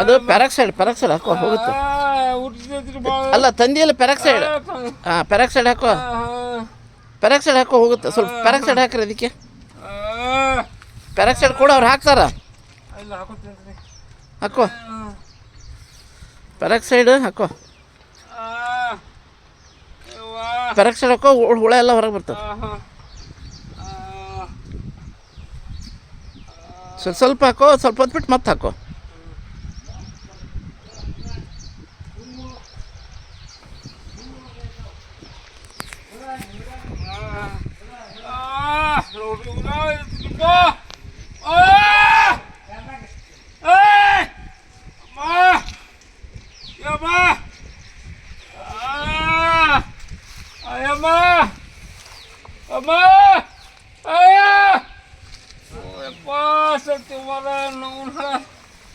ಅದು ಪ್ಯಾರಾಕ್ಸೈಡ್ ಹಾಕೋ ಹೋಗುತ್ತೆ. ಅಲ್ಲ ತಂದಿಯಲ್ಲ ಪ್ಯಾರಾಕ್ಸೈಡ್. ಹಾಂ ಪ್ಯಾರಾಕ್ಸೈಡ್ ಹಾಕೋ ಹೋಗುತ್ತೆ. ಸ್ವಲ್ಪ ಪ್ಯಾರಾಕ್ಸೈಡ್ ಹಾಕ್ರಿ ಅದಕ್ಕೆ. ಪ್ಯಾರಾಕ್ಸೈಡ್ ಕೂಡ ಅವ್ರು ಹಾಕ್ತಾರ. ಹಾಕೋ ಪ್ಯಾರಾಕ್ಸೈಡ್ ಹಾಕೋ. ಪ್ಯಾರಾಕ್ಸೈಡ್ ಹಾಕೋ, ಹುಳ ಎಲ್ಲ ಹೊರಗೆ ಬರ್ತವೆ. ಸ್ವಲ್ಪ ಹಾಕೋ, ಸ್ವಲ್ಪ ಹೊತ್ತು ಬಿಟ್ಟು ಮತ್ತೆ ಹಾಕೋ.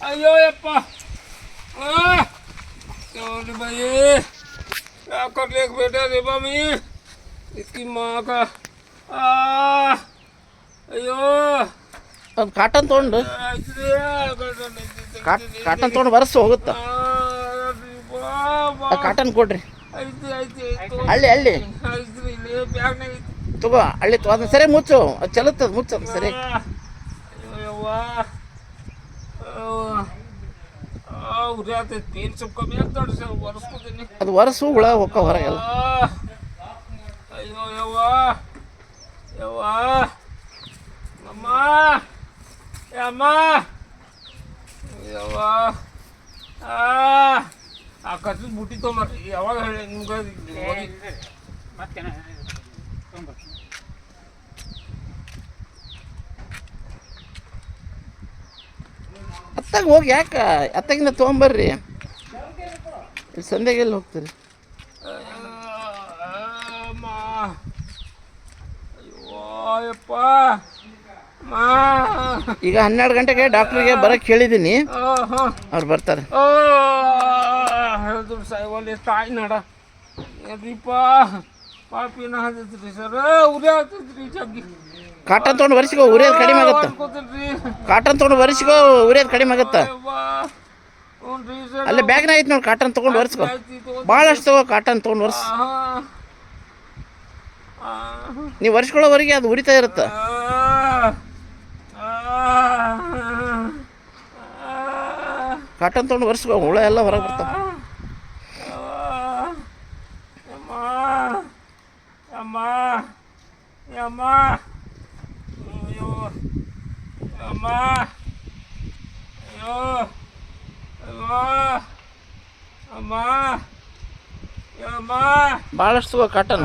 अयो यप्पा चल भाई क्या कर ले बेटा रे मम्मी इसकी माँ का अयो ಒಂದು ಕಾಟನ್ ತೊಗೊಂಡು ಕಾಟನ್ ತೊಗೊಂಡು ಬರ್ಸಿ ಹೋಗುತ್ತೆ. ಕಾಟನ್ ಕೊಡ್ರಿ. ಹಳ್ಳಿ ತಗೋ, ಹಳ್ಳಿ ಅದನ್ನ ಸರಿ ಮುಚ್ಚು, ಅದು ಚಲುತ್ತದ, ಮುಚ್ಚು ಸರಿ. ಅದು ವರ್ಷ ಹುಳ ಹೋಕ್ಕ ಹೊರಗೆಲ್ಲ. ಅಯ್ಯೋ ಯವ್ವ ಯವ್ವ ಅಮ್ಮ ಅಮ್ಮ ಯವ್ವ ಆ ಕಚ್ಚದ ಬುಟ್ಟಿ ತೊಗೊಂಬರ್ರಿ. ಯಾವಾಗ ಹೇಳಿ ನಿಮ್ಗೆ ಮತ್ತೆ ಅತ್ತಾಗ ಹೋಗಿ ಯಾಕೆ ಅತ್ತಾಗಿಂದ ತೊಗೊಂಬರ್ರಿ. ಇಲ್ಲಿ ಸಂಧ್ಯಾಗೆಲ್ಲಿ ಹೋಗ್ತೀರಿ? ಈಗ 12 ಗಂಟೆಗೆ ಡಾಕ್ಟ್ರಿಗೆ ಬರಕ್ಕೆ ಹೇಳಿದ್ದೀನಿ, ಅವ್ರು ಬರ್ತಾರೆ. ಹೇಳಿದ್ರು ಸಾಯಿವಲ್ಲಿ ತಾಯಿ ನಡ ಏನ್ರಿಪ್ಪ ಪಾಪಿನ ಹತ್ತೈತ್ರಿ ಸರ್, ಉರಿ ಆಗ್ತೈತ್ರಿ ಜಗ್ಗಿ. ಕಾಟನ್ ತೊಗೊಂಡು ಒರೆಸಿಕೋ, ಉರಿಯೋದು ಕಡಿಮೆ ಆಗುತ್ತೆ. ಕಾಟನ್ ತೊಗೊಂಡು ಒರೆಸಿಕೋ, ಉರಿಯೋದು ಕಡಿಮೆ ಆಗುತ್ತೆ. ಅಲ್ಲೇ ಬ್ಯಾಗ್ನ ಐತೆ ನೋಡಿ, ಕಾಟನ್ ತೊಗೊಂಡು ಒರೆಸ್ಕೋ. ಭಾಳಷ್ಟು ತಗೋ, ಕಾಟನ್ ತೊಗೊಂಡು ಒರೆಸ್. ನೀವು ಒರೆಸ್ಕೊಳ್ಳೋವರೆಗೆ ಅದು ಉರಿತಾ ಇರುತ್ತೆ. ಕಾಟನ್ ತೊಗೊಂಡು ಒರೆಸ್ಕೋ, ಹುಳ ಎಲ್ಲ ಹೊರಗೆ ಬರ್ತಾವೆ. ಭಾಳಷ್ಟು ತಗೋ ಕಾಟನ್.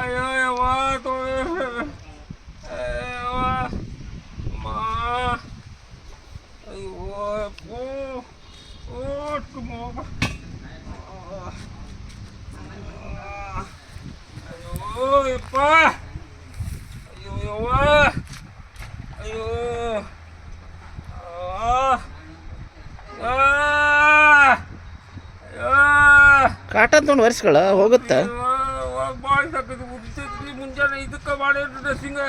ಕಾಟನ್ ತೊಗೊಂಡು ಒರೆಸ್ಕೊಳ್ಳ ಹೋಗುತ್ತೆ. ಮುಂಜಾನೆ ಇದಕ್ಕೆ ಮಾಡಿ ಡ್ರೆಸ್ಸಿಂಗ್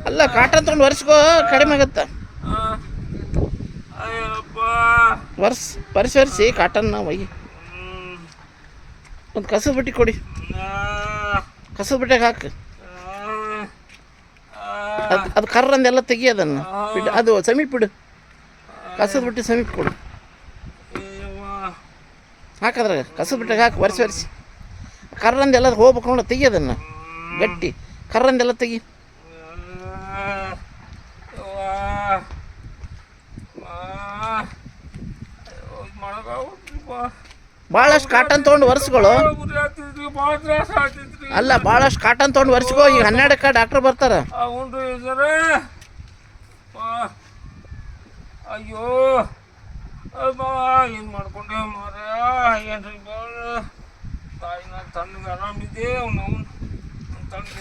ಅಲ್ಲ, ಕಾಟನ್ ತೊಗೊಂಡು ಒರೆಸ್ಕೋ, ಕಡಿಮೆ ಆಗುತ್ತೆ. ಒರೆಸಿ ಕಾಟನ್ ಒಯ್ಯಿ. ಒಂದು ಕಸದ ಬಟ್ಟೆ ಕೊಡಿ, ಕಸದ ಬಟ್ಟೆಗೆ ಹಾಕು. ಅದು ಕರ್ರಂದೆಲ್ಲ ತೆಗಿ, ಅದನ್ನು ಬಿಡು, ಅದು ಸಮೀಪ ಬಿಡು. ಕಸದ ಬಟ್ಟೆ ಸಮೀಪ ಕೊಡು, ಹಾಕದ್ರಾಗ ಕಸದ ಬಟ್ಟೆಗೆ ಹಾಕಿ ಒರೆಸಿ. ಕರ್ರಂದೆಲ್ಲ ಹೋಗ್ಬೇಕು ನೋಡ, ತೆಗಿ ಅದನ್ನು ಗಟ್ಟಿ, ಕರ್ರಂದೆಲ್ಲ ತೆಗಿ. ಭಾಳಷ್ಟು ಕಾಟನ್ ತೊಗೊಂಡು ಒರೆಸ್ಕೊಳ್ಳು. ಅಲ್ಲ, ಭಾಳಷ್ಟು ಕಾಟನ್ ತೊಗೊಂಡು ಒರೆಸ್ಕೋ. ಈಗ 12ಕ್ಕೆ ಡಾಕ್ಟ್ರ್ ಬರ್ತಾರೆ. ಅಯ್ಯೋ ಏನು ಮಾಡ್ಕೊಂಡೆ ಮಾರ, ಏನ್ರಿ ತಾಯಿನ ತಣ್ಣಗೆ ಆರಾಮಿದ್ದೆ. ಅವ್ನು ತಂದು